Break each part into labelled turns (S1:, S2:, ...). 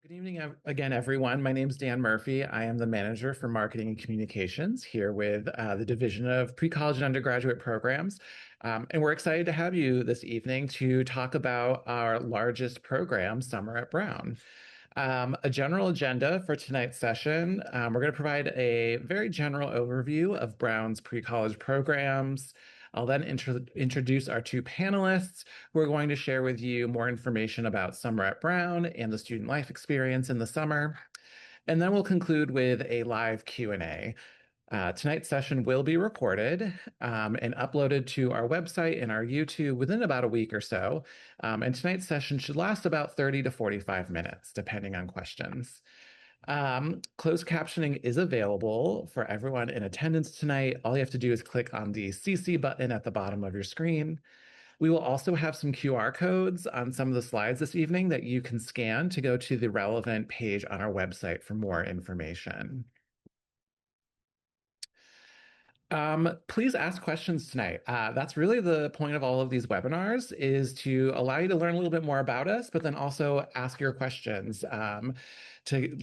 S1: Good evening again, everyone. My name is Dan Murphy. I am the manager for marketing and communications here with the Division of Pre-College and Undergraduate Programs. And we're excited to have you this evening to talk about our largest program, Summer at Brown. A general agenda for tonight's session. We're going to provide a very general overview of Brown's pre-college programs. I'll then introduce our two panelists who are going to share with you more information about Summer at Brown and the student life experience in the summer. And then we'll conclude with a live Q&A. Tonight's session will be recorded and uploaded to our website and our YouTube within about a week or so. And tonight's session should last about 30 to 45 minutes, depending on questions. Closed captioning is available for everyone in attendance tonight. All you have to do is click on the CC button at the bottom of your screen. We will also have some QR codes on some of the slides this evening that you can scan to go to the relevant page on our website for more information. Please ask questions tonight. That's really the point of all of these webinars, is to allow you to learn a little bit more about us, but then also ask your questions to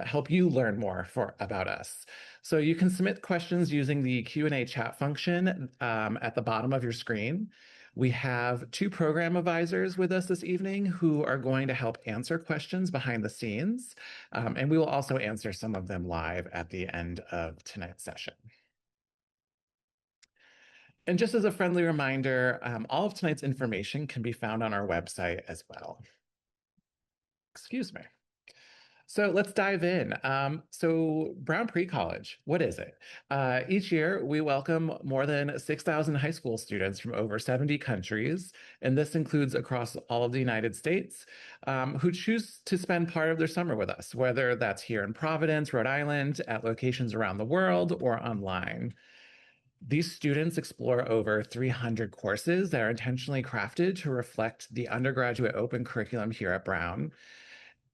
S1: help you learn more about us. So you can submit questions using the Q&A chat function at the bottom of your screen. We have two program advisors with us this evening who are going to help answer questions behind the scenes, and we will also answer some of them live at the end of tonight's session. And just as a friendly reminder, all of tonight's information can be found on our website as well. Excuse me. So let's dive in. So Brown Pre-College, what is it? Each year, we welcome more than 6,000 high school students from over 70 countries, and this includes across all of the United States, who choose to spend part of their summer with us, whether that's here in Providence, Rhode Island, at locations around the world, or online. These students explore over 300 courses that are intentionally crafted to reflect the undergraduate open curriculum here at Brown.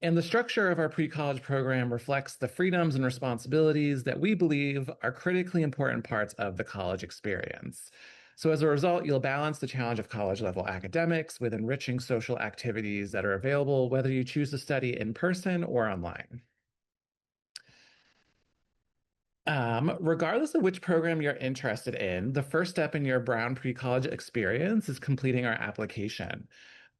S1: And the structure of our pre-college program reflects the freedoms and responsibilities that we believe are critically important parts of the college experience. So as a result, you'll balance the challenge of college-level academics with enriching social activities that are available whether you choose to study in person or online. Regardless of which program you're interested in, the first step in your Brown pre-college experience is completing our application.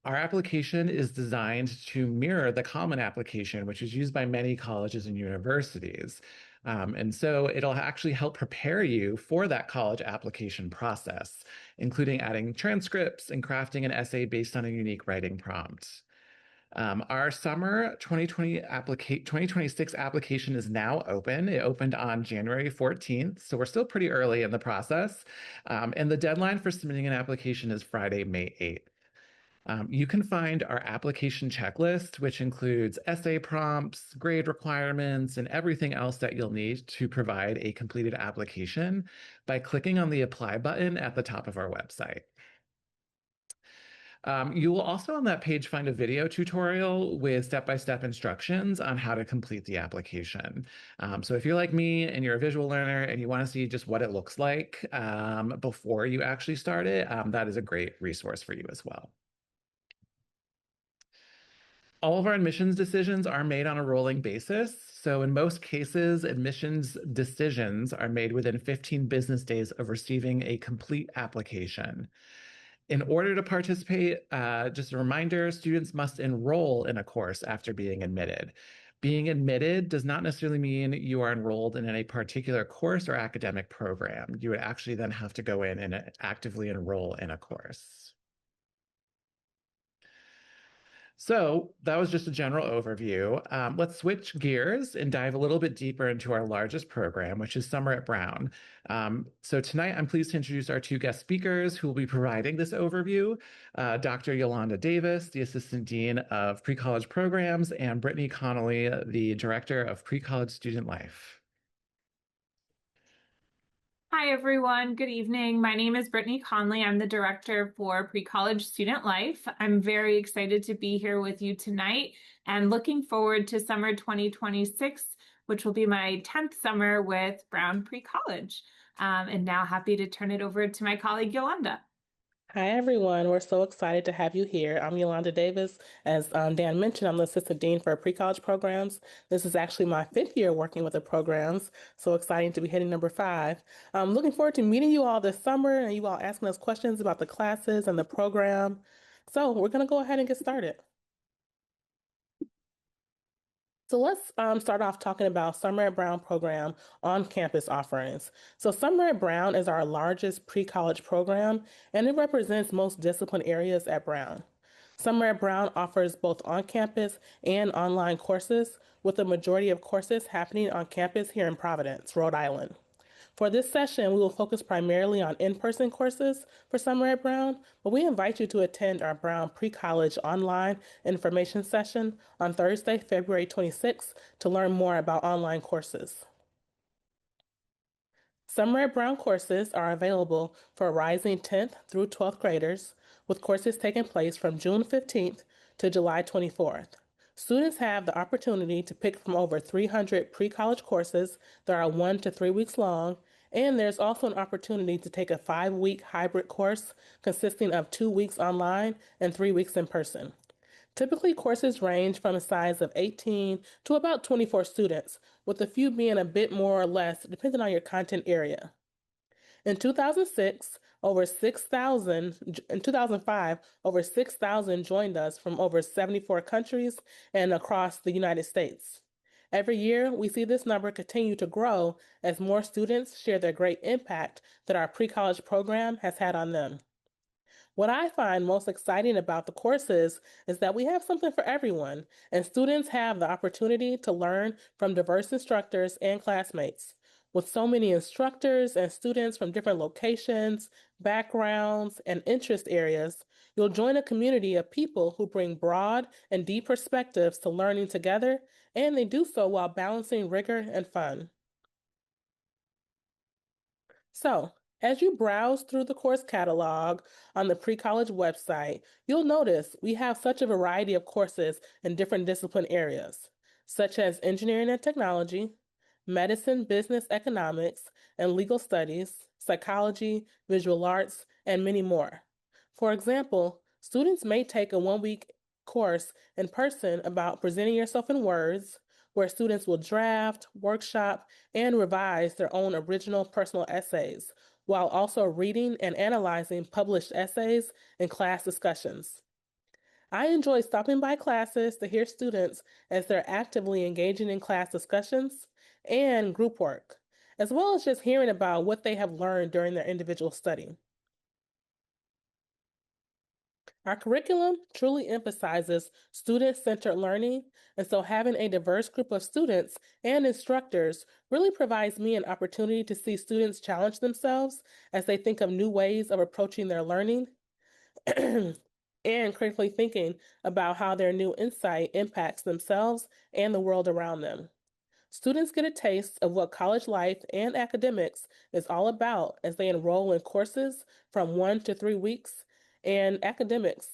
S1: Our application is designed to mirror the common application, which is used by many colleges and universities. And so it'll actually help prepare you for that college application process, including adding transcripts and crafting an essay based on a unique writing prompt. Our summer 2026 application is now open. It opened on January 14th, so we're still pretty early in the process. And the deadline for submitting an application is Friday, May 8th. You can find our application checklist, which includes essay prompts, grade requirements, and everything else that you'll need to provide a completed application by clicking on the Apply button at the top of our website. You will also on that page find a video tutorial with step-by-step instructions on how to complete the application. So if you're like me and you're a visual learner and you want to see just what it looks like before you actually start it, that is a great resource for you as well. All of our admissions decisions are made on a rolling basis. So in most cases, admissions decisions are made within 15 business days of receiving a complete application. In order to participate, just a reminder, students must enroll in a course after being admitted. Being admitted does not necessarily mean you are enrolled in any particular course or academic program. You would actually then have to go in and actively enroll in a course. So that was just a general overview. Let's switch gears and dive a little bit deeper into our largest program, which is Summer at Brown. So tonight, I'm pleased to introduce our two guest speakers who will be providing this overview, Dr. Yolanda Davis, the Assistant Dean of Pre-College Programs, and Brittanny Connelly, the Director of Pre-College Student Life.
S2: Hi, everyone. Good evening. My name is Brittanny Connelly. I'm the Director for Pre-College Student Life. I'm very excited to be here with you tonight and looking forward to summer 2026, which will be my 10th summer with Brown Pre-College. And now happy to turn it over to my colleague, Yolanda.
S3: Hi, everyone. We're so excited to have you here. I'm Yolanda Davis. As Dan mentioned, I'm the Assistant Dean for Pre-College Programs. This is actually my fifth year working with the programs. So exciting to be hitting number five. I'm looking forward to meeting you all this summer and you all asking us questions about the classes and the program. So we're going to go ahead and get started. So let's start off talking about Summer at Brown program on-campus offerings. So Summer at Brown is our largest pre-college program, and it represents most discipline areas at Brown. Summer at Brown offers both on-campus and online courses, with the majority of courses happening on campus here in Providence, Rhode Island. For this session, we will focus primarily on in-person courses for Summer at Brown, but we invite you to attend our Brown Pre-College online information session on Thursday, February 26th to learn more about online courses. Summer at Brown courses are available for rising 10th through 12th graders, with courses taking place from June 15th to July 24th. Students have the opportunity to pick from over 300 pre-college courses that are 1 to 3 weeks long, and there's also an opportunity to take a 5-week hybrid course consisting of 2 weeks online and 3 weeks in person. Typically, courses range from a size of 18 to about 24 students, with a few being a bit more or less depending on your content area. In 2006, in 2005, over 6,000 joined us from over 74 countries and across the United States. Every year, we see this number continue to grow as more students share their great impact that our pre-college program has had on them. What I find most exciting about the courses is that we have something for everyone, and students have the opportunity to learn from diverse instructors and classmates. With so many instructors and students from different locations, backgrounds, and interest areas, you'll join a community of people who bring broad and deep perspectives to learning together, and they do so while balancing rigor and fun. So, as you browse through the course catalog on the pre-college website, you'll notice we have such a variety of courses in different discipline areas, such as engineering and technology, medicine, business, economics, and legal studies, psychology, visual arts, and many more. For example, students may take a 1 week course in person about presenting yourself in words, where students will draft, workshop, and revise their own original personal essays, while also reading and analyzing published essays in class discussions. I enjoy stopping by classes to hear students as they're actively engaging in class discussions and group work, as well as just hearing about what they have learned during their individual study. Our curriculum truly emphasizes student-centered learning, and so having a diverse group of students and instructors really provides me an opportunity to see students challenge themselves as they think of new ways of approaching their learning and critically thinking about how their new insight impacts themselves and the world around them. Students get a taste of what college life and academics is all about as they enroll in courses from 1 to 3 weeks, and academics,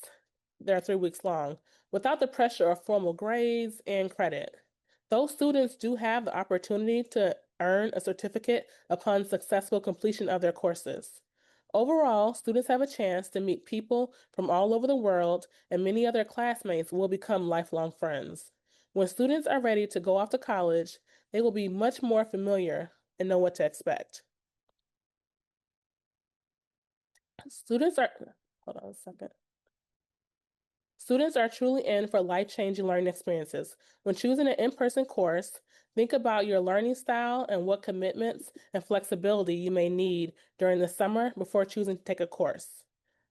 S3: they're 3 weeks long, without the pressure of formal grades and credit. Those students do have the opportunity to earn a certificate upon successful completion of their courses. Overall, students have a chance to meet people from all over the world, and many of their classmates will become lifelong friends. When students are ready to go off to college, they will be much more familiar and know what to expect. Students are, hold on a second. Students are truly in for life-changing learning experiences. When choosing an in-person course, think about your learning style and what commitments and flexibility you may need during the summer before choosing to take a course.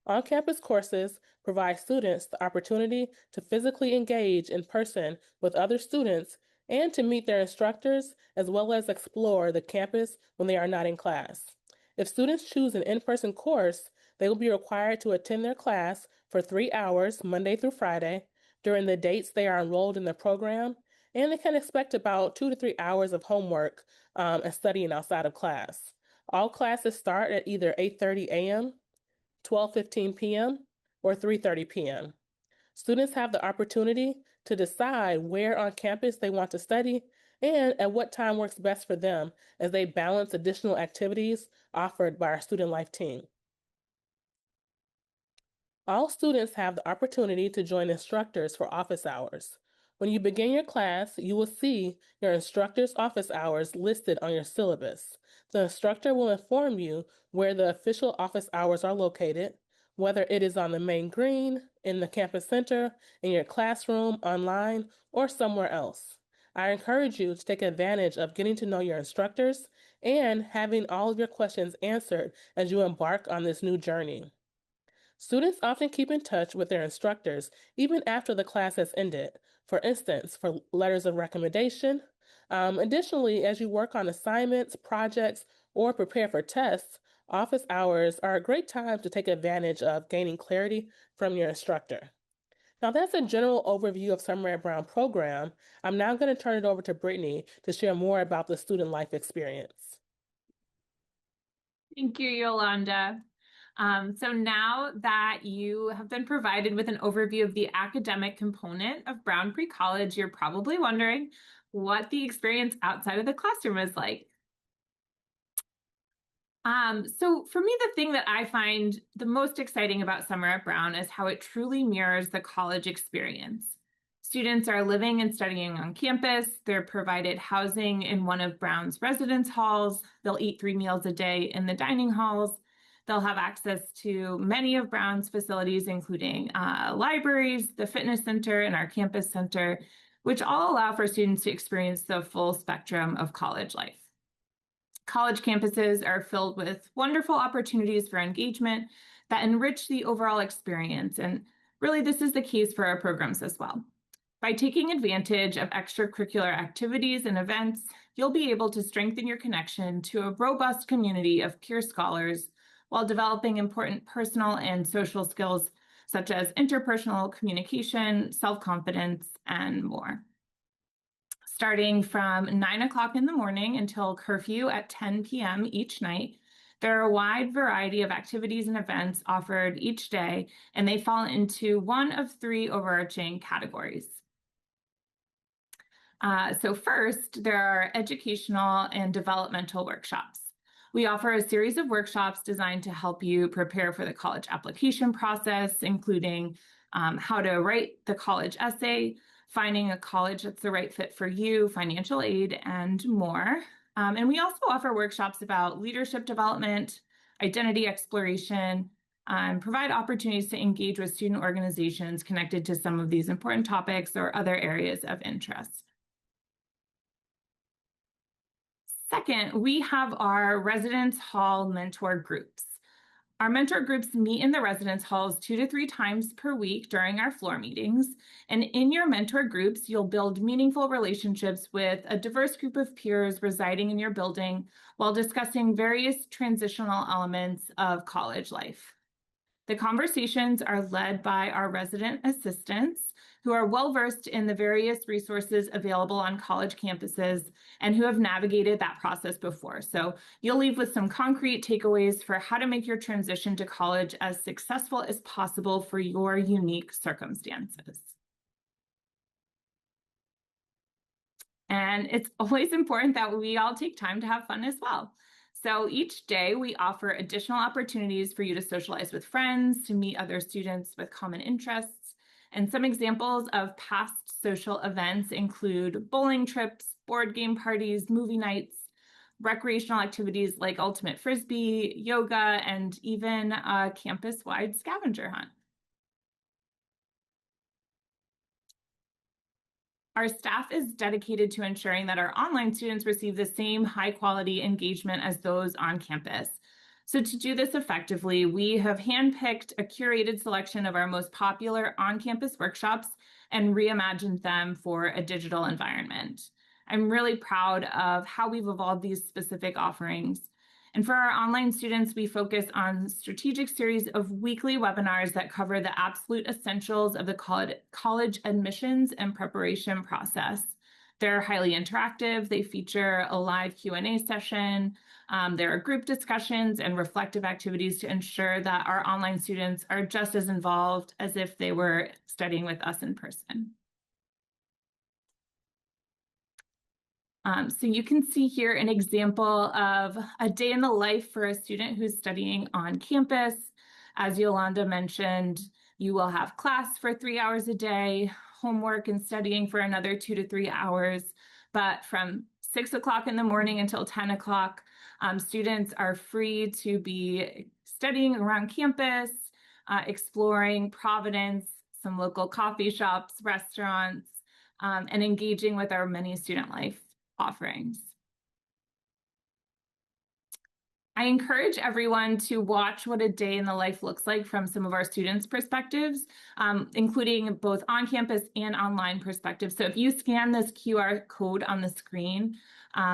S3: On-campus courses provide students the opportunity to physically engage in person with other students and to meet their instructors, as well as explore the campus when they are not in class. If students choose an in-person course, they will be required to attend their class for 3 hours, Monday through Friday, during the dates they are enrolled in the program, and they can expect about 2 to 3 hours of homework and studying outside of class. All classes start at either 8:30 a.m., 12:15 p.m., or 3:30 p.m. Students have the opportunity to decide where on campus they want to study and at what time works best for them as they balance additional activities offered by our student life team. All students have the opportunity to join instructors for office hours. When you begin your class, you will see your instructor's office hours listed on your syllabus. The instructor will inform you where the official office hours are located, whether it is on the main green, in the campus center, in your classroom, online, or somewhere else. I encourage you to take advantage of getting to know your instructors and having all of your questions answered as you embark on this new journey. Students often keep in touch with their instructors even after the class has ended, for instance, for letters of recommendation. Additionally, as you work on assignments, projects, or prepare for tests, office hours are a great time to take advantage of gaining clarity from your instructor. Now, that's a general overview of Summer at Brown program. I'm now going to turn it over to Brittany to share more about the student life experience.
S2: Thank you, Yolanda. So now that you have been provided with an overview of the academic component of Brown Pre-College, you're probably wondering what the experience outside of the classroom is like. So for me, the thing that I find the most exciting about Summer at Brown is how it truly mirrors the college experience. Students are living and studying on campus. They're provided housing in one of Brown's residence halls. They'll eat 3 meals a day in the dining halls. They'll have access to many of Brown's facilities, including libraries, the fitness center, and our campus center, which all allow for students to experience the full spectrum of college life. College campuses are filled with wonderful opportunities for engagement that enrich the overall experience. And really, this is the case for our programs as well. By taking advantage of extracurricular activities and events, you'll be able to strengthen your connection to a robust community of peer scholars while developing important personal and social skills such as interpersonal communication, self-confidence, and more. Starting from 9 o'clock in the morning until curfew at 10 p.m. each night, there are a wide variety of activities and events offered each day, and they fall into one of 3 overarching categories. So first, there are educational and developmental workshops. We offer a series of workshops designed to help you prepare for the college application process, including how to write the college essay, finding a college that's the right fit for you, financial aid, and more. And we also offer workshops about leadership development, identity exploration, and provide opportunities to engage with student organizations connected to some of these important topics or other areas of interest. Second, we have our residence hall mentor groups. Our mentor groups meet in the residence halls 2 to 3 times per week during our floor meetings. And in your mentor groups, you'll build meaningful relationships with a diverse group of peers residing in your building while discussing various transitional elements of college life. The conversations are led by our resident assistants who are well-versed in the various resources available on college campuses and who have navigated that process before. So you'll leave with some concrete takeaways for how to make your transition to college as successful as possible for your unique circumstances. And it's always important that we all take time to have fun as well. So each day we offer additional opportunities for you to socialize with friends, to meet other students with common interests. And some examples of past social events include bowling trips, board game parties, movie nights, recreational activities like ultimate frisbee, yoga, and even a campus-wide scavenger hunt. Our staff is dedicated to ensuring that our online students receive the same high-quality engagement as those on campus. So to do this effectively, we have handpicked a curated selection of our most popular on-campus workshops and reimagined them for a digital environment. I'm really proud of how we've evolved these specific offerings. And for our online students, we focus on a strategic series of weekly webinars that cover the absolute essentials of the college admissions and preparation process. They're highly interactive. They feature a live Q&A session. There are group discussions and reflective activities to ensure that our online students are just as involved as if they were studying with us in person. So you can see here an example of a day in the life for a student who's studying on campus. As Yolanda mentioned, You will have class for 3 hours a day, homework and studying for another 2 to 3 hours. But from 6 o'clock in the morning until 10 o'clock, students are free to be studying around campus, exploring Providence, some local coffee shops, restaurants, and engaging with our many student life offerings. I encourage everyone to watch what a day in the life looks like from some of our students' perspectives, including both on-campus and online perspectives. So if you scan this QR code on the screen,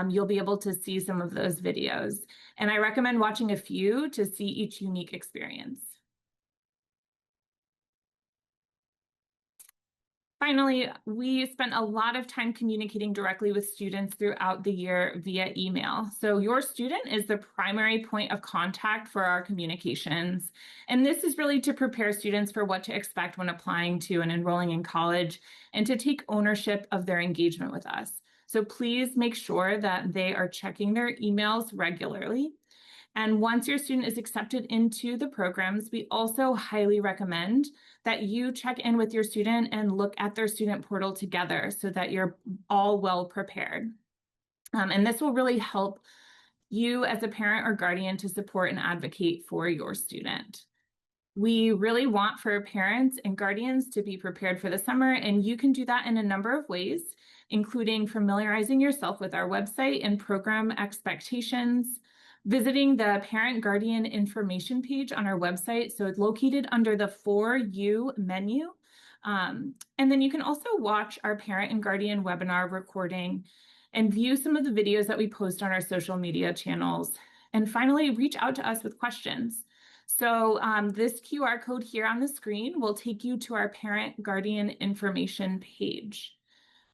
S2: you'll be able to see some of those videos. And I recommend watching a few to see each unique experience. Finally, we spent a lot of time communicating directly with students throughout the year via email. So your student is the primary point of contact for our communications. And this is really to prepare students for what to expect when applying to and enrolling in college and to take ownership of their engagement with us. So please make sure that they are checking their emails regularly. And once your student is accepted into the programs, we also highly recommend that you check in with your student and look at their student portal together so that you're all well prepared. And this will really help you as a parent or guardian to support and advocate for your student. We really want for parents and guardians to be prepared for the summer, and you can do that in a number of ways, including familiarizing yourself with our website and program expectations, visiting the parent guardian information page on our website. So it's located under the For You menu. And then you can also watch our parent and guardian webinar recording and view some of the videos that we post on our social media channels. And finally, reach out to us with questions. So this QR code here on the screen will take you to our parent guardian information page.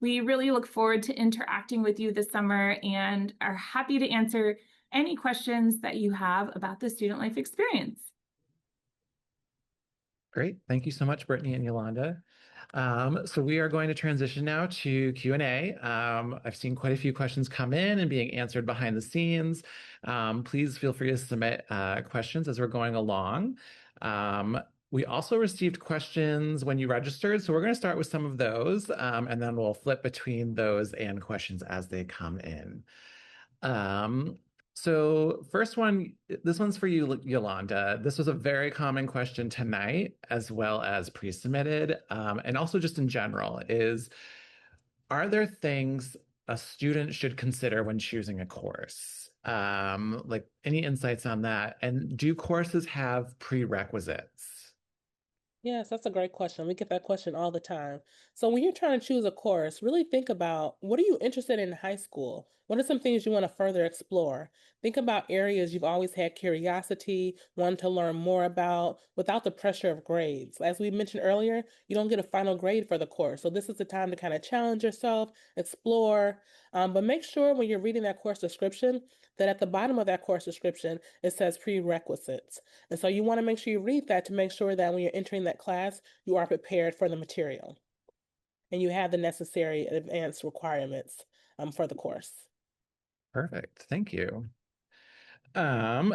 S2: We really look forward to interacting with you this summer and are happy to answer any questions that you have about the student life experience.
S1: Great. Thank you so much, Brittanny and Yolanda. So we are going to transition now to Q&A. I've seen quite a few questions come in and being answered behind the scenes. Please feel free to submit questions as we're going along. We also received questions when you registered, so we're going to start with some of those, and then we'll flip between those and questions as they come in. So first one, this one's for you, Yolanda. This was a very common question tonight, as well as pre-submitted, and also just in general, are there things a student should consider when choosing a course? Like any insights on that? And do courses have prerequisites?
S3: Yes, that's a great question. We get that question all the time. So when you're trying to choose a course, really think about what are you interested in high school? What are some things you want to further explore? Think about areas you've always had curiosity, want to learn more about without the pressure of grades. As we mentioned earlier, you don't get a final grade for the course. So this is the time to kind of challenge yourself, explore, but make sure when you're reading that course description that at the bottom of that course description, it says prerequisites. And so you want to make sure you read that to make sure that when you're entering that class, you are prepared for the material and you have the necessary advanced requirements for the course.
S1: Perfect. Thank you. Sorry.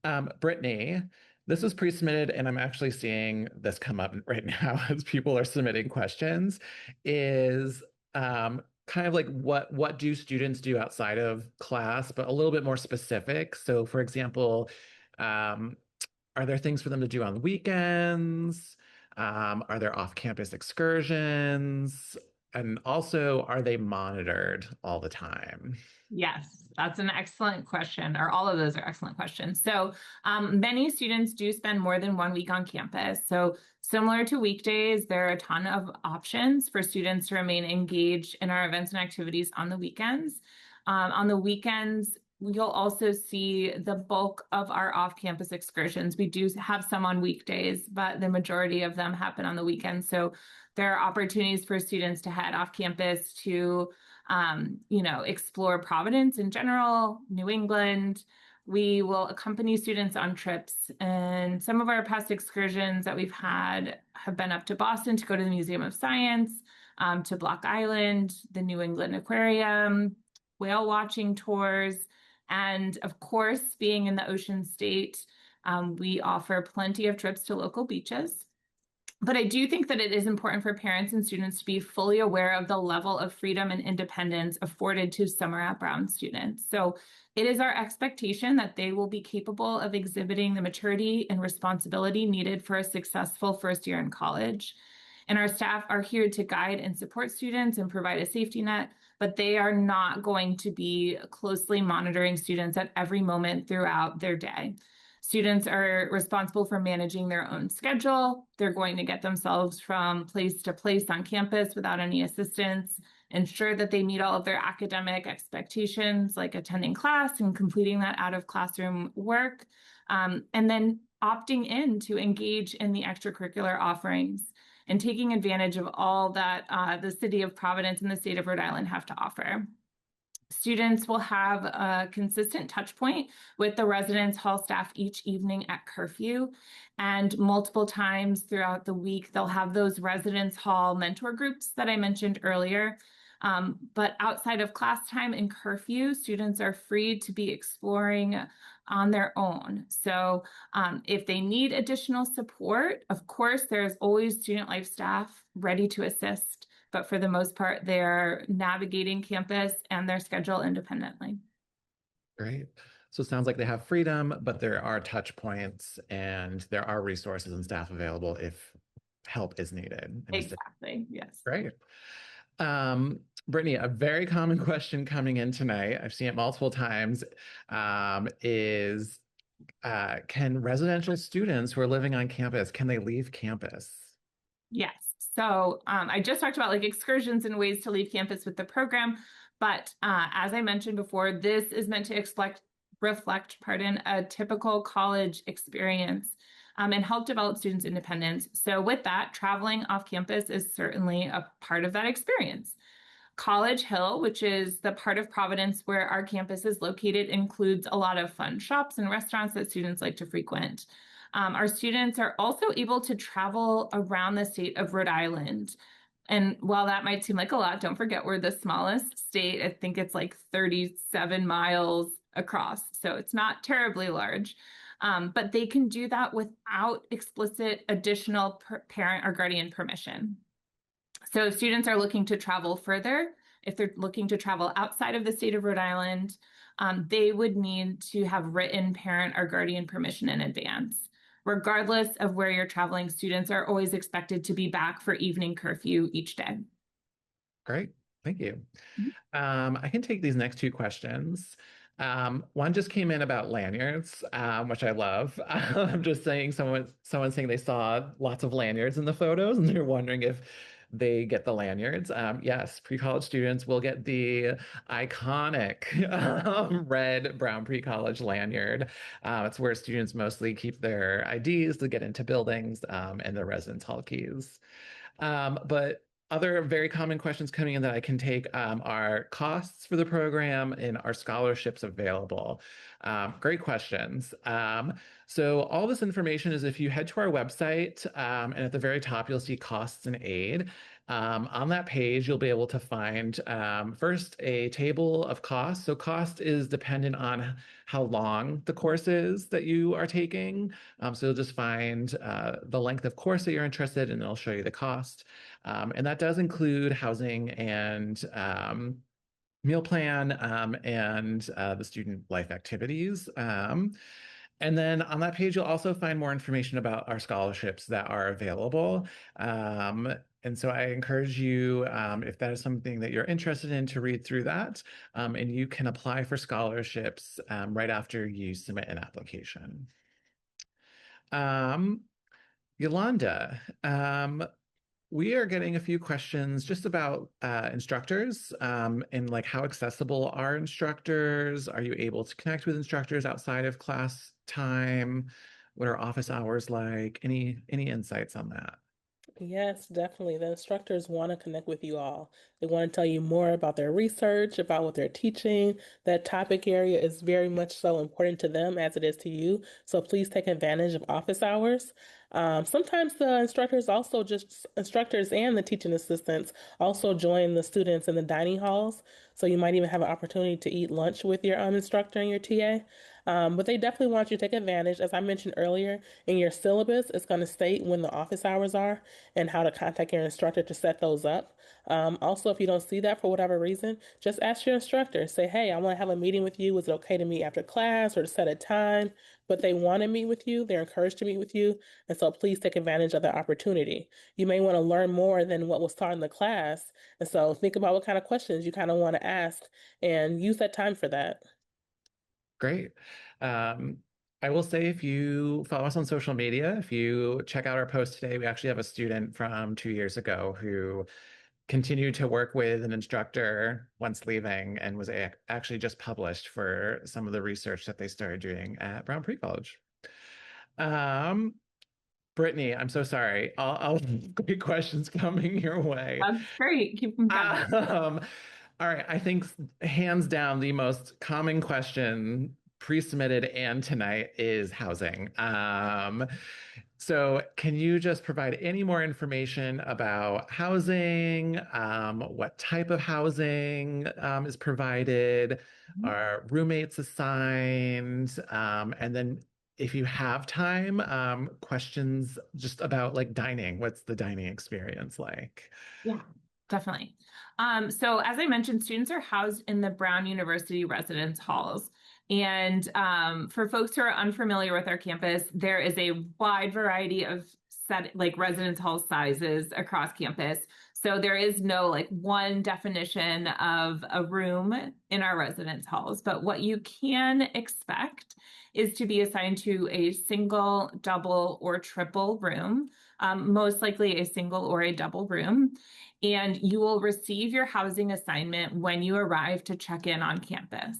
S1: Brittanny, this was pre-submitted, and I'm actually seeing this come up right now as people are submitting questions, is kind of like what do students do outside of class, but a little bit more specific. So for example, are there things for them to do on weekends? Are there off-campus excursions? And also, are they monitored all the time?
S2: Yes, that's an excellent question, or all of those are excellent questions. So many students do spend more than 1 week on campus. So similar to weekdays, there are a ton of options for students to remain engaged in our events and activities on the weekends. On the weekends, you'll also see the bulk of our off-campus excursions. We do have some on weekdays, but the majority of them happen on the weekends. So there are opportunities for students to head off campus to explore Providence in general, New England. We will accompany students on trips, and some of our past excursions that we've had have been up to Boston to go to the Museum of Science, to Block Island, the New England Aquarium, whale watching tours, and of course, being in the Ocean State, We offer plenty of trips to local beaches. But I do think that it is important for parents and students to be fully aware of the level of freedom and independence afforded to summer at Brown students. So it is our expectation that they will be capable of exhibiting the maturity and responsibility needed for a successful first year in college. And our staff are here to guide and support students and provide a safety net, but they are not going to be closely monitoring students at every moment throughout their day. Students are responsible for managing their own schedule. They're going to get themselves from place to place on campus without any assistance, ensure that they meet all of their academic expectations, like attending class and completing that out of classroom work, and then opting in to engage in the extracurricular offerings and taking advantage of all that the city of Providence and the state of Rhode Island have to offer. Students will have a consistent touch point with the residence hall staff each evening at curfew, and multiple times throughout the week, they'll have those residence hall mentor groups that I mentioned earlier. But outside of class time and curfew, students are free to be exploring on their own. So if they need additional support, of course, there's always student life staff ready to assist. But for the most part, they're navigating campus and their schedule independently.
S1: Great. So it sounds like they have freedom, but there are touch points and there are resources and staff available if help is needed.
S2: Exactly. Yes.
S1: Great. Brittany, a very common question coming in tonight, I've seen it multiple times, is can residential students who are living on campus, can they leave campus?
S2: Yes. So I just talked about like excursions and ways to leave campus with the program. But as I mentioned before, this is meant to reflect a typical college experience and help develop students' independence. So with that, traveling off campus is certainly a part of that experience. College Hill, which is the part of Providence where our campus is located, includes a lot of fun shops and restaurants that students like to frequent. Our students are also able to travel around the state of Rhode Island. And while that might seem like a lot, don't forget we're the smallest state. I think it's like 37 miles across. So it's not terribly large. But they can do that without explicit additional parent or guardian permission. So if students are looking to travel further, if they're looking to travel outside of the state of Rhode Island, they would need to have written parent or guardian permission in advance. Regardless of where you're traveling, students are always expected to be back for evening curfew each day.
S1: Great, thank you. I can take these next two questions. One just came in about lanyards, which I love. I'm just saying someone saying they saw lots of lanyards in the photos and they're wondering if they get the lanyards. Yes, pre-college students will get the iconic red brown pre-college lanyard. It's where students mostly keep their IDs to get into buildings and their residence hall keys. But other very common questions coming in that I can take are costs for the program and are scholarships available? Great questions. So all this information is if you head to our website and at the very top, you'll see costs and aid. On that page, you'll be able to find first a table of costs. So cost is dependent on how long the course is that you are taking. So you'll just find the length of course that you're interested in, and it'll show you the cost. And that does include housing and meal plan and the student life activities. And then on that page, you'll also find more information about our scholarships that are available. And so I encourage you, if that is something that you're interested in, to read through that. And you can apply for scholarships right after you submit an application. Yolanda, we are getting a few questions just about instructors and like how accessible are instructors? Are you able to connect with instructors outside of class time? What are office hours like? Any insights on that?
S3: Yes, definitely. The instructors want to connect with you all. They want to tell you more about their research, about what they're teaching. That topic area is very much so important to them as it is to you. So please take advantage of office hours. Sometimes the instructors and the teaching assistants also join the students in the dining halls. So you might even have an opportunity to eat lunch with your instructor and your TA. But they definitely want you to take advantage. As I mentioned earlier, in your syllabus, it's going to state when the office hours are and how to contact your instructor to set those up. Also, if you don't see that for whatever reason, just ask your instructor. Say, hey, I want to have a meeting with you. Is it okay to meet after class or to set a time? But they want to meet with you. They're encouraged to meet with you. And so please take advantage of that opportunity. You may want to learn more than what was taught in the class. And so think about what kind of questions you kind of want to ask and use that time for that.
S1: Great. I will say if you follow us on social media, if you check out our post today, we actually have a student from 2 years ago who continued to work with an instructor once leaving and was actually just published for some of the research that they started doing at Brown Pre-College. Um, Brittany, I'm so sorry. I'll great questions coming your way.
S2: That's great. Keep them coming.
S1: All right, I think hands down the most common question pre-submitted and tonight is housing. So can you just provide any more information about housing, what type of housing is provided, are roommates assigned, and then if you have time, questions just about like dining. What's the dining experience like?
S2: Yeah, definitely. So as I mentioned, students are housed in the Brown University residence halls. And for folks who are unfamiliar with our campus, there is a wide variety of residence hall sizes across campus. So there is no like one definition of a room in our residence halls, but what you can expect is to be assigned to a single, double, or triple room, most likely a single or a double room. And you will receive your housing assignment when you arrive to check in on campus.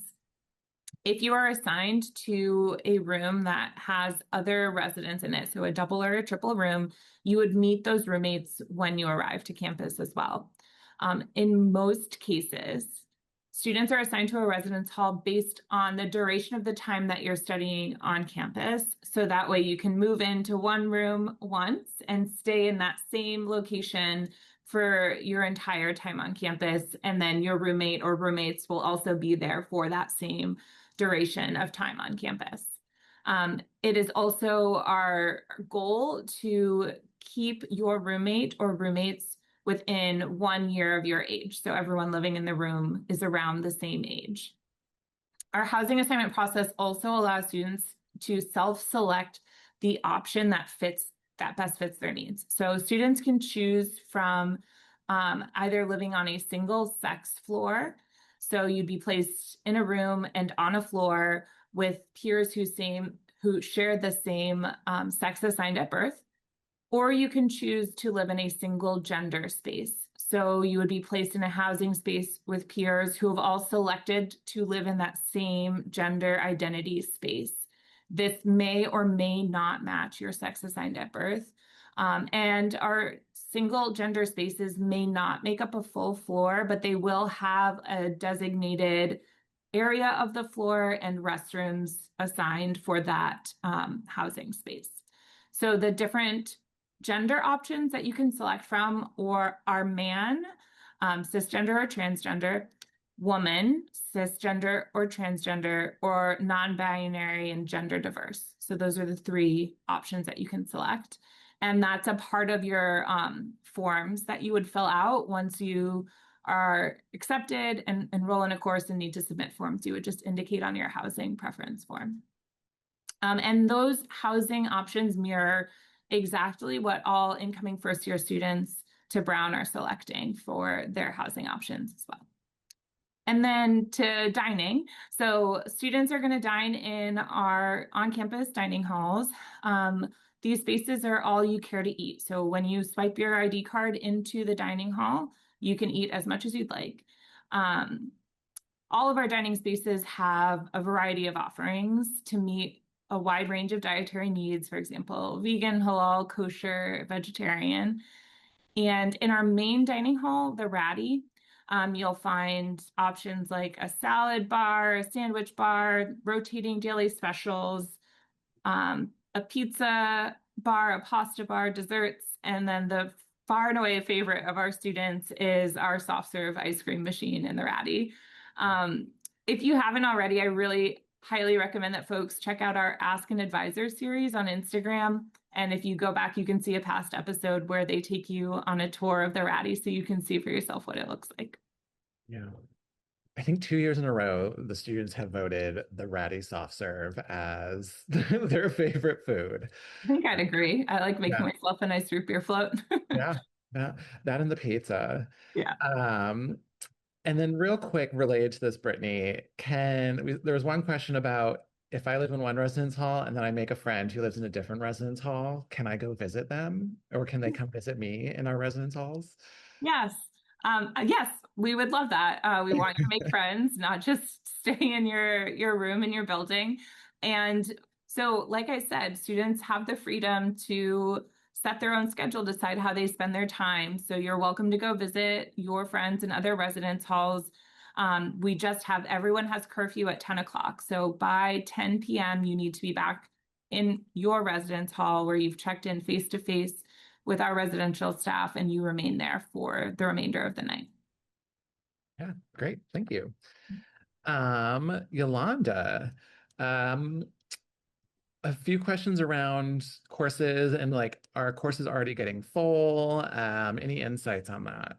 S2: If you are assigned to a room that has other residents in it, so a double or a triple room, you would meet those roommates when you arrive to campus as well. In most cases, students are assigned to a residence hall based on the duration of the time that you're studying on campus. So that way you can move into one room once and stay in that same location for your entire time on campus. And then your roommate or roommates will also be there for that same duration of time on campus. It is also our goal to keep your roommate or roommates within 1 year of your age. So everyone living in the room is around the same age. Our housing assignment process also allows students to self-select the option that best fits their needs. So students can choose from either living on a single sex floor. So you'd be placed in a room and on a floor with peers who share the same sex assigned at birth, or you can choose to live in a single gender space. So you would be placed in a housing space with peers who have all selected to live in that same gender identity space. This may or may not match your sex assigned at birth. And our single gender spaces may not make up a full floor, but they will have a designated area of the floor and restrooms assigned for that housing space. So the different gender options that you can select from are man, cisgender or transgender, woman, cisgender or transgender, or non-binary and gender diverse. So those are the three options that you can select. And that's a part of your forms that you would fill out once you are accepted and enroll in a course and need to submit forms. You would just indicate on your housing preference form. And those housing options mirror exactly what all incoming first-year students to Brown are selecting for their housing options as well. And then to dining. So students are going to dine in our on-campus dining halls. These spaces are all you care to eat. So when you swipe your ID card into the dining hall, you can eat as much as you'd like. All of our dining spaces have a variety of offerings to meet a wide range of dietary needs, for example, vegan, halal, kosher, vegetarian. And in our main dining hall, the Ratty, you'll find options like a salad bar, a sandwich bar, rotating daily specials, a pizza bar, a pasta bar, desserts, and then the far and away favorite of our students is our soft serve ice cream machine in the Ratty. If you haven't already, I really highly recommend that folks check out our Ask an Advisor series on Instagram. And if you go back, you can see a past episode where they take you on a tour of the Ratty so you can see for yourself what it looks like.
S1: Yeah. I think 2 years in a row, the students have voted the Ratty soft serve as their favorite food.
S2: I think I'd agree. I like making
S1: Yeah,
S2: myself a nice root beer float.
S1: yeah, yeah. That and the pizza.
S2: Yeah.
S1: Um, and then real quick related to this, Brittany, there was one question about if I live in one residence hall and then I make a friend who lives in a different residence hall, can I go visit them or can they come visit me in our residence halls?
S2: Yes. Yes, we would love that. We want you to make friends, not just stay in your room in your building. And so, like I said, students have the freedom to set their own schedule, decide how they spend their time. So you're welcome to go visit your friends in other residence halls. We just have everyone has curfew at 10 o'clock. So by 10 p.m., you need to be back in your residence hall where you've checked in face to face with our residential staff and you remain there for the remainder of the night.
S1: Yeah, great. Thank you. Yolanda, um, a few questions around courses and like, are courses already getting full? Any insights on that?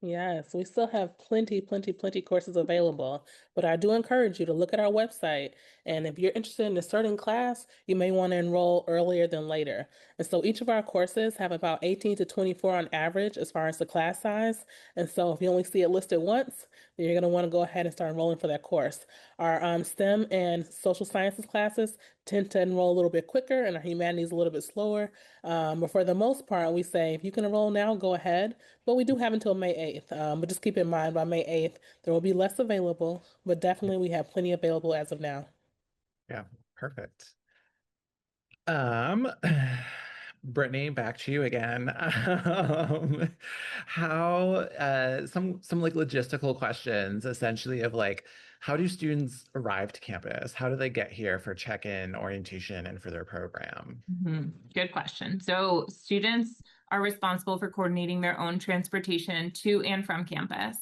S3: Yes, we still have plenty courses available, but I do encourage you to look at our website. And if you're interested in a certain class, you may want to enroll earlier than later. And so each of our courses have about 18 to 24 on average as far as the class size. And so if you only see it listed once, then you're going to want to go ahead and start enrolling for that course. Our STEM and social sciences classes tend to enroll a little bit quicker, and our humanities a little bit slower. But for the most part, we say if you can enroll now, go ahead. But we do have until May 8th. But just keep in mind by May 8th, there will be less available, but definitely we have plenty available as of now.
S1: Yeah, perfect. Um, Brittany, back to you again. How some like logistical questions essentially of like how do students arrive to campus? How do they get here for check-in, orientation, and for their program?
S2: Good question. So students are responsible for coordinating their own transportation to and from campus.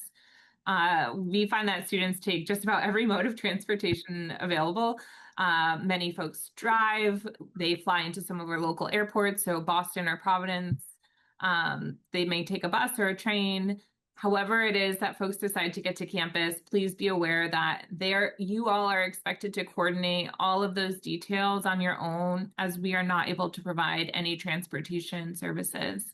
S2: We find that students take just about every mode of transportation available. Many folks drive, they fly into some of our local airports, so Boston or Providence. They may take a bus or a train. However it is that folks decide to get to campus, please be aware that you all are expected to coordinate all of those details on your own, as we are not able to provide any transportation services.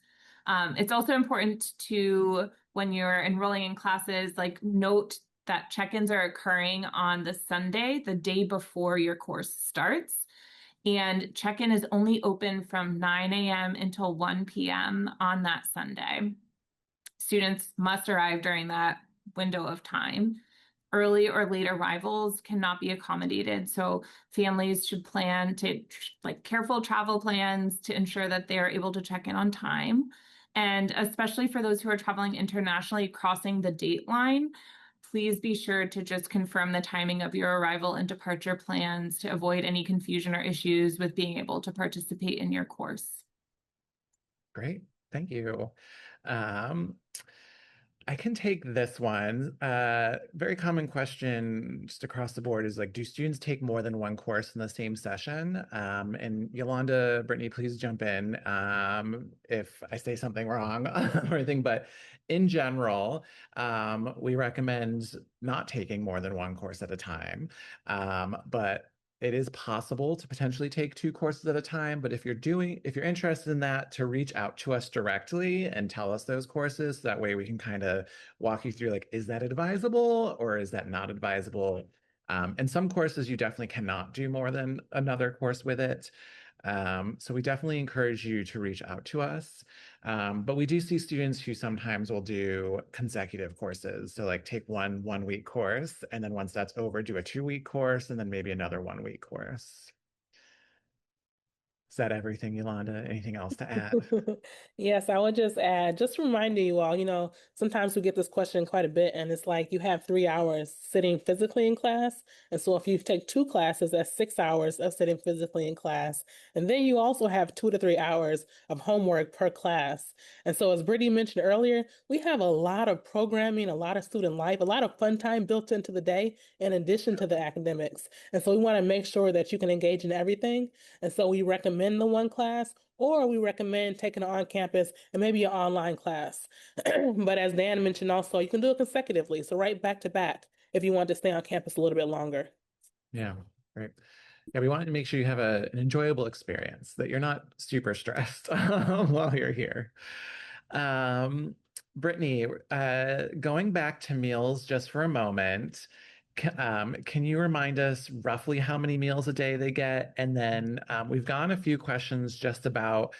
S2: It's also important to, when you're enrolling in classes, like note that check-ins are occurring on the Sunday, the day before your course starts. And check-in is only open from 9 a.m. until 1 p.m. on that Sunday. Students must arrive during that window of time. Early or late arrivals cannot be accommodated. So families should plan to like careful travel plans to ensure that they are able to check in on time. And especially for those who are traveling internationally, crossing the date line, please be sure to just confirm the timing of your arrival and departure plans to avoid any confusion or issues with being able to participate in your course.
S1: Great, thank you. Um, I can take this one. Very common question just across the board is like, do students take more than one course in the same session? And Yolanda, Brittany, please jump in if I say something wrong or anything. But in general, we recommend not taking more than one course at a time. But it is possible to potentially take two courses at a time, but if you're interested in that, to reach out to us directly and tell us those courses. So that way we can kind of walk you through like, is that advisable or is that not advisable? And some courses you definitely cannot do more than another course with it. So we definitely encourage you to reach out to us. But we do see students who sometimes will do consecutive courses. So like take one week course, and then once that's over, do a 2-week course, and then maybe another 1-week course. Is that everything, Yolanda? Anything else to add?
S3: Yes, I would just add, just reminding you all, sometimes we get this question quite a bit, and it's like you have 3 hours sitting physically in class. And so if you take two classes, that's 6 hours of sitting physically in class. And then you also have 2 to 3 hours of homework per class. And so, as Brittany mentioned earlier, we have a lot of programming, a lot of student life, a lot of fun time built into the day in addition to the academics. And so we want to make sure that you can engage in everything. And so we recommend the one class, or we recommend taking it on campus and maybe an online class. But as Dan mentioned also, you can do it consecutively. So right back to back if you want to stay on campus a little bit longer.
S1: Yeah, great. Yeah, we wanted to make sure you have an enjoyable experience, that you're not super stressed while you're here. Um, Brittany, going back to meals just for a moment, can you remind us roughly how many meals a day they get? And then we've gotten a few questions just about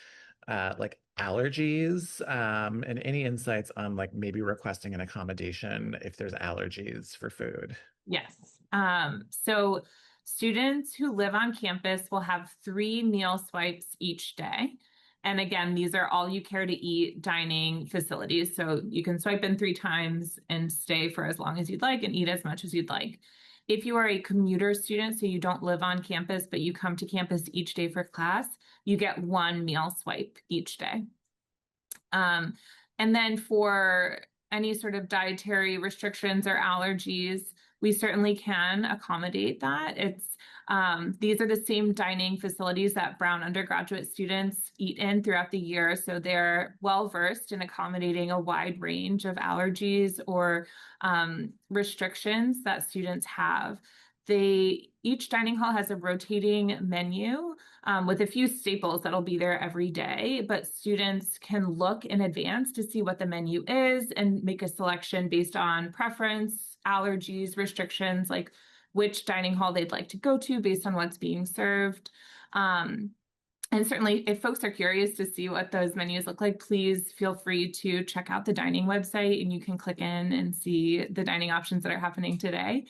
S1: like allergies, and any insights on like maybe requesting an accommodation if there's allergies for food.
S2: Yes. So students who live on campus will have 3 meal swipes each day. And again, these are all you care to eat dining facilities. So you can swipe in 3 times and stay for as long as you'd like and eat as much as you'd like. If you are a commuter student, so you don't live on campus, but you come to campus each day for class, you get 1 meal swipe each day. And then for any sort of dietary restrictions or allergies, we certainly can accommodate that. These are the same dining facilities that Brown undergraduate students eat in throughout the year. So they're well versed in accommodating a wide range of allergies or restrictions that students have. Each dining hall has a rotating menu with a few staples that'll be there every day, but students can look in advance to see what the menu is and make a selection based on preference, allergies, restrictions, like which dining hall they'd like to go to based on what's being served. And certainly, if folks are curious to see what those menus look like, please feel free to check out the dining website and you can click in and see the dining options that are happening today.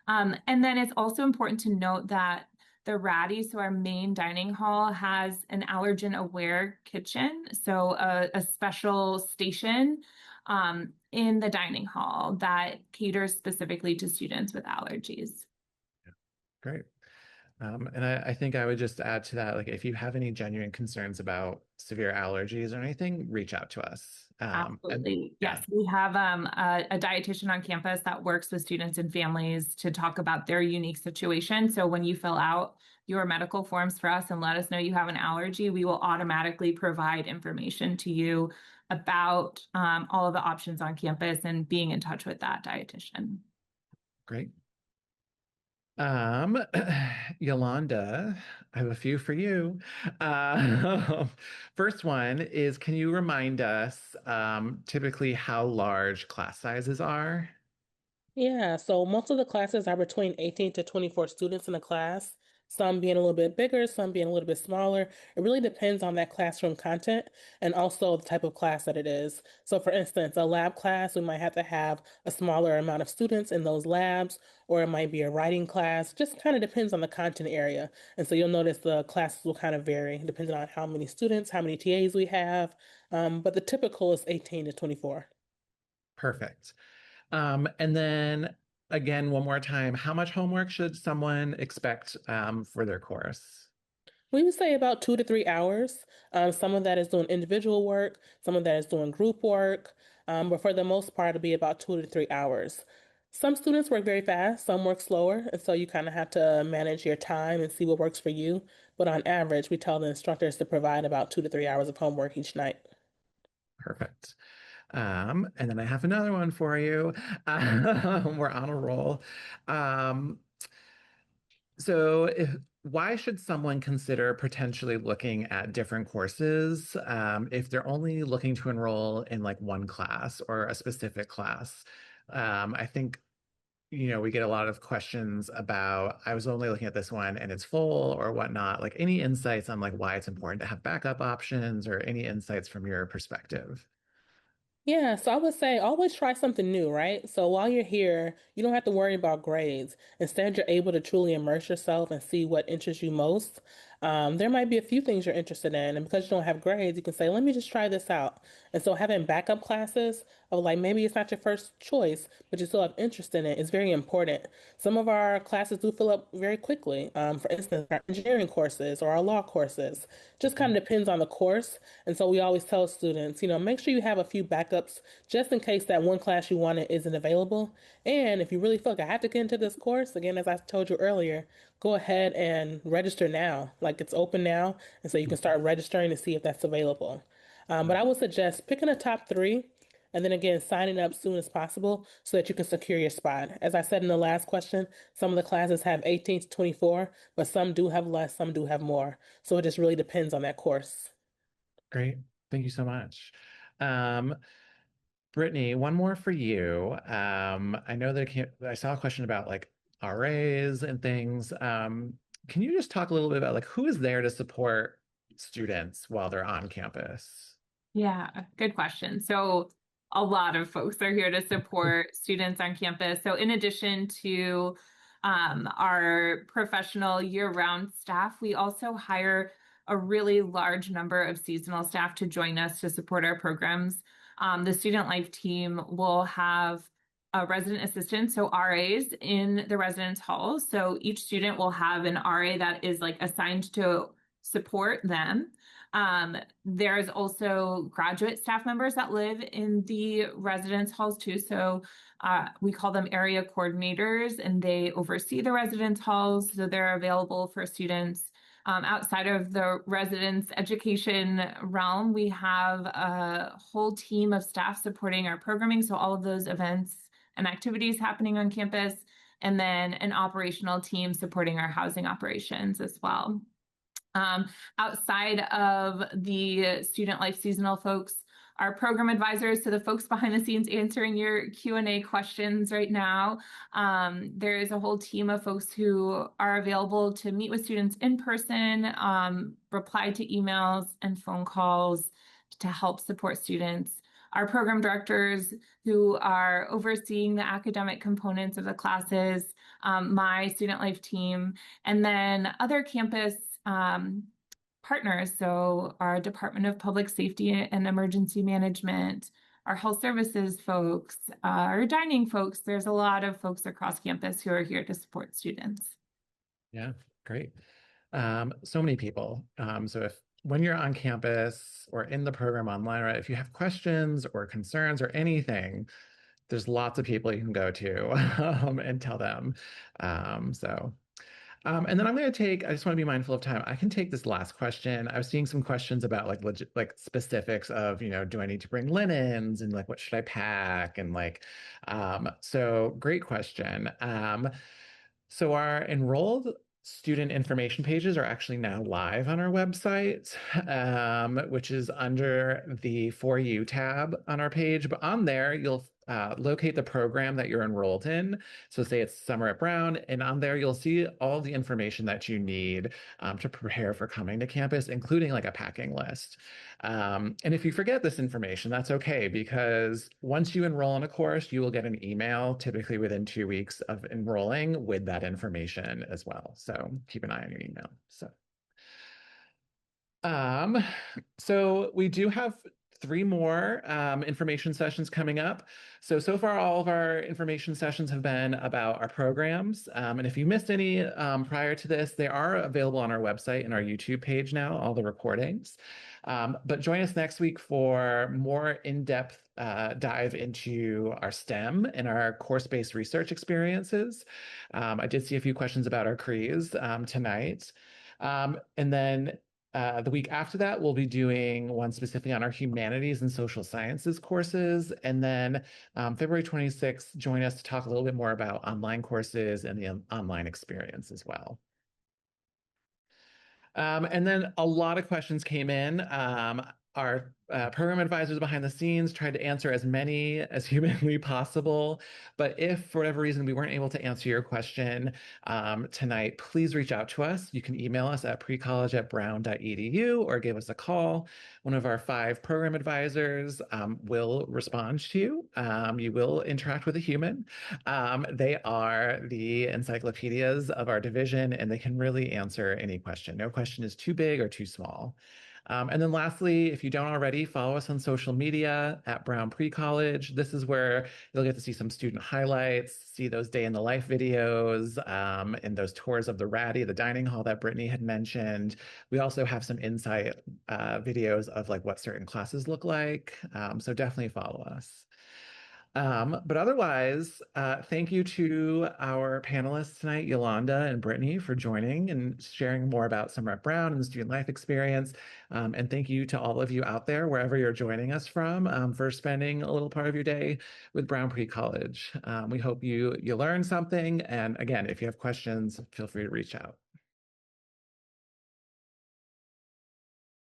S2: And then it's also important to note that the Ratty, so our main dining hall, has an allergen-aware kitchen, so a special station in the dining hall that caters specifically to students with allergies.
S1: Great. And I think I would just add to that, like if you have any genuine concerns about severe allergies or anything, reach out to us.
S2: Absolutely.
S1: Yeah,
S2: Yes, we have a dietitian on campus that works with students and families to talk about their unique situation. So when you fill out your medical forms for us and let us know you have an allergy, we will automatically provide information to you about all of the options on campus and being in touch with that dietitian.
S1: great. Yolanda, I have a few for you. First one is, can you remind us typically how large class sizes are?
S3: Yeah, so most of the classes are between 18 to 24 students in a class, some being a little bit bigger, some being a little bit smaller. It really depends on that classroom content and also the type of class that it is. So, for instance, a lab class, we might have to have a smaller amount of students in those labs, or it might be a writing class. Just kind of depends on the content area. And so you'll notice the classes will kind of vary depending on how many students, how many TAs we have. But the typical is 18 to 24.
S1: Perfect. And then again, one more time, how much homework should someone expect for their course?
S3: We would say about 2 to 3 hours. Some of that is doing individual work, some of that is doing group work, but for the most part, it'll be about 2 to 3 hours. Some students work very fast, some work slower, and so you kind of have to manage your time and see what works for you. But on average, we tell the instructors to provide about 2 to 3 hours of homework each night.
S1: Perfect. And then I have another one for you. We're on a roll. Um, why should someone consider potentially looking at different courses if they're only looking to enroll in like one class or a specific class? I think, we get a lot of questions about, I was only looking at this one and it's full or whatnot. Like any insights on like why it's important to have backup options or any insights from your perspective?
S3: Yeah, so I would say always try something new, right? So while you're here, you don't have to worry about grades. Instead, you're able to truly immerse yourself and see what interests you most. There might be a few things you're interested in, and because you don't have grades, you can say, let me just try this out. And so having backup classes of like maybe it's not your first choice, but you still have interest in it is very important. Some of our classes do fill up very quickly. For instance, our engineering courses or our law courses. Just kind of depends on the course. And so we always tell students, make sure you have a few backups just in case that one class you wanted isn't available. And if you really feel like I have to get into this course, again, as I told you earlier, go ahead and register now. Like it's open now. And so you can start registering to see if that's available. But I would suggest picking a top three and then again, signing up soon as possible so that you can secure your spot. As I said in the last question, some of the classes have 18 to 24, but some do have less, some do have more. So it just really depends on that course.
S1: Great. Thank you so much. Brittany, one more for you. I know that I saw a question about like RAs and things. Can you just talk a little bit about like who is there to support students while they're on campus?
S2: Yeah, good question. So a lot of folks are here to support students on campus. So in addition to our professional year-round staff, we also hire a really large number of seasonal staff to join us to support our programs. The student life team will have a resident assistant, so RAs in the residence halls. So each student will have an RA that is like assigned to support them. There's also graduate staff members that live in the residence halls too. So we call them area coordinators, and they oversee the residence halls. So they're available for students. Outside of the residence education realm, we have a whole team of staff supporting our programming. So all of those events and activities happening on campus, and then an operational team supporting our housing operations as well. Outside of the student life seasonal folks, our program advisors, so the folks behind the scenes answering your Q&A questions right now. There is a whole team of folks who are available to meet with students in person, reply to emails and phone calls to help support students. Our program directors who are overseeing the academic components of the classes, my student life team, and then other campus partners. So our Department of Public Safety and Emergency Management, our health services folks, our dining folks. There's a lot of folks across campus who are here to support students.
S1: Yeah, great. So many people. So if when you're on campus or in the program online, right, if you have questions or concerns or anything, there's lots of people you can go to and tell them. And then I'm going to I just want to be mindful of time. I can take this last question. I was seeing some questions about like specifics of, do I need to bring linens and like what should I pack? And like, so great question. So our enrolled student information pages are actually now live on our website, which is under the For You tab on our page. But on there, you'll locate the program that you're enrolled in. So say it's Summer at Brown, and on there you'll see all the information that you need to prepare for coming to campus, including like a packing list. And if you forget this information, that's okay, because once you enroll in a course, you will get an email, typically within 2 weeks of enrolling, with that information as well. So keep an eye on your email. So we do have 3 more information sessions coming up. So far, all of our information sessions have been about our programs. And if you missed any prior to this, they are available on our website and our YouTube page now, all the recordings. But join us next week for more in-depth dive into our STEM and our course-based research experiences. I did see a few questions about our CREs tonight. And then the week after that, we'll be doing one specifically on our humanities and social sciences courses. And then February 26th, join us to talk a little bit more about online courses and the online experience as well. And then a lot of questions came in. Our program advisors behind the scenes tried to answer as many as humanly possible. But if for whatever reason we weren't able to answer your question tonight, please reach out to us. You can email us at precollege@brown.edu or give us a call. One of our 5 program advisors will respond to you. You will interact with a human. They are the encyclopedias of our division, and they can really answer any question. No question is too big or too small. And then lastly, if you don't already, follow us on social media at Brown Pre-College. This is where you'll get to see some student highlights, see those day in the life videos, and those tours of the Ratty, the dining hall that Brittanny had mentioned. We also have some insight videos of like what certain classes look like. So definitely follow us. But otherwise, thank you to our panelists tonight, Yolanda and Brittanny, for joining and sharing more about Summer at Brown and the student life experience. And thank you to all of you out there, wherever you're joining us from, for spending a little part of your day with Brown Pre-College. We hope you learned something. And again, if you have questions, feel free to reach out.